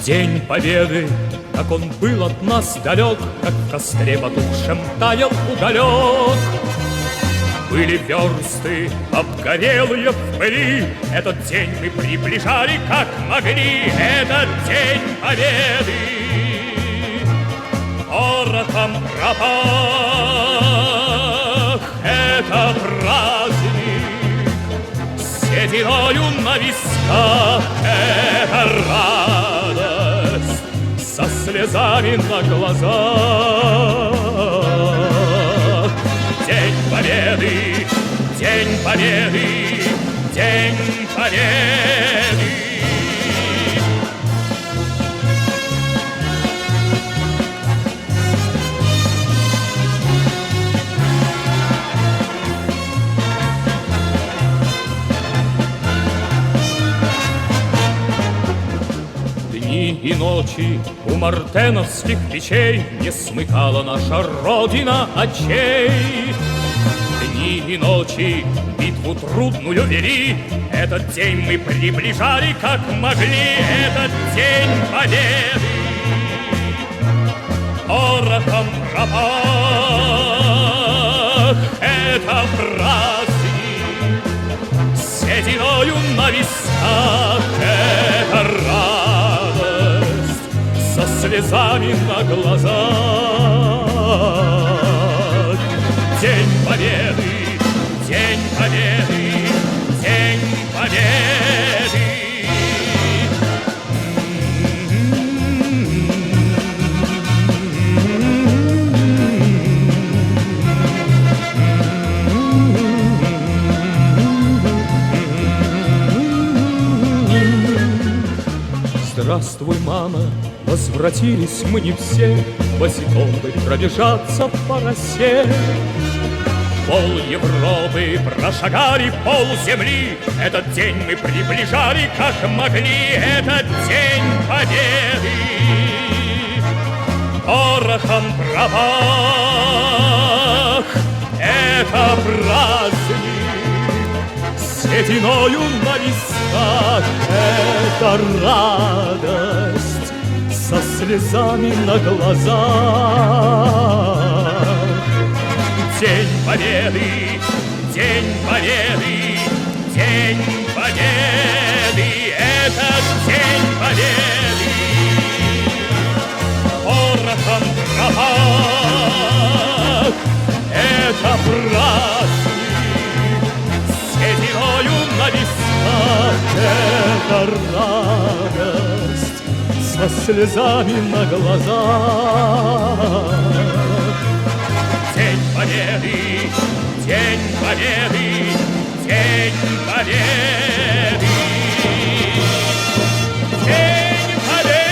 День Победы, как он был от нас далек, как в костре потухшем таял уголек. Были версты, обгорелые в пыли, этот день мы приближали, как могли, этот день Победы. Порохом пропах, это праздник, сединою на висках, это радость, со слезами на глазах. День Победы, День Победы, День Победы. Дни и ночи у мартеновских печей не смыкала наша Родина очей. Дни и ночи битву трудную вели, этот день мы приближали, как могли, этот день Победы. Порохом пропах, это праздник, сединою на висках, это радость, со слезами на глазах. День Победы, День Победы, День Победы. Здравствуй, мама, возвратились мы не все, босиком бы пробежаться по росе. Пол Европы прошагали, пол земли, этот день мы приближали, как могли, этот день Победы. Порохом пропах, это праздник, сединою на висках, это радость, со слезами на глазах. День Победы, День Победы, День Победы, этот День Победы. Порохом пропах, это праздник, сединою на висках, это радость, со слезами на глазах. День Победы, День Победы, День Победы. День Победы.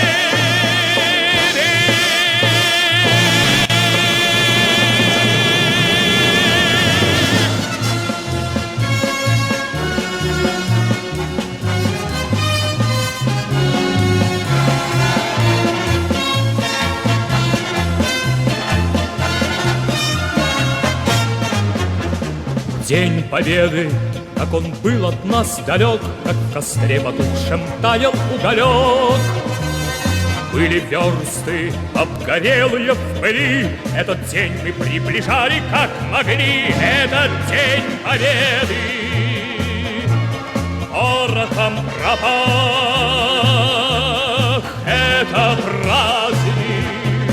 День Победы, как он был от нас далек, как в костре потухшем таял уголек. Были версты, обгорелые в пыли, этот день мы приближали, как могли, этот день Победы. Порохом пропах, это праздник,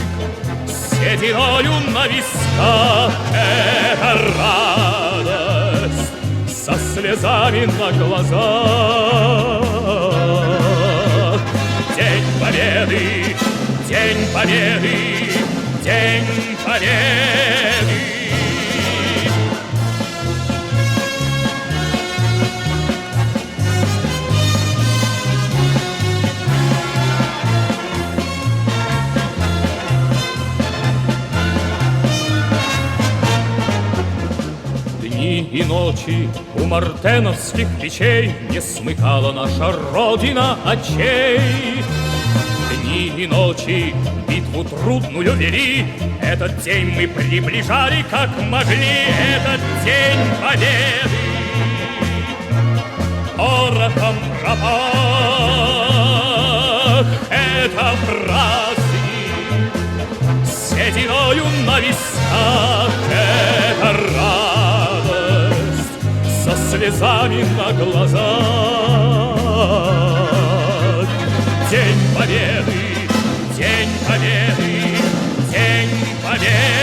сединою на висках, это радость, со слезами на глазах. День Победы, День Победы, День Победы. Дни и ночи у мартеновских печей не смыкала наша Родина очей. Дни и ночи битву трудную вели, этот день мы приближали, как могли, этот день Победы. Порохом пропах, это праздник, сединою на висках это радость, со слезами на глазах. День Победы, День Победы, День Победы.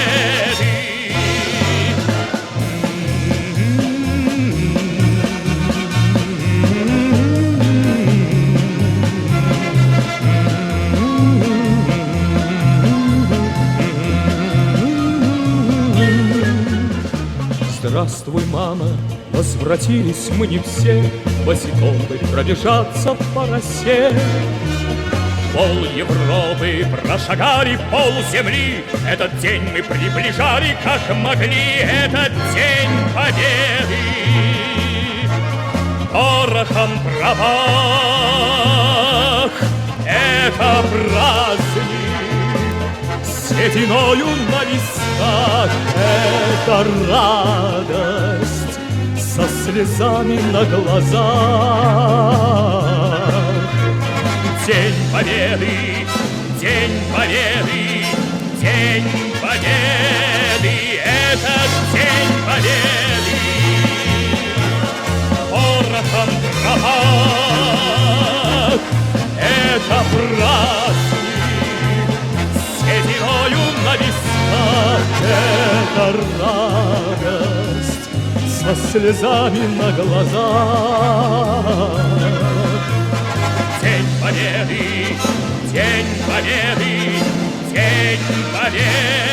Здравствуй, мама, возвратились мы не все, босиком бы пробежаться по росе. Пол Европы прошагали, пол земли, этот день мы приближали, как могли, этот день Победы. Порохом пропах, это праздник, сединою на висках это радость, со слезами на глазах. День Победы, День Победы, День Победы, этот День Победы. Порохом пропах, это праздник, сединою на висках это радость, со слезами на глазах. День Победы, День Победы, День Победы.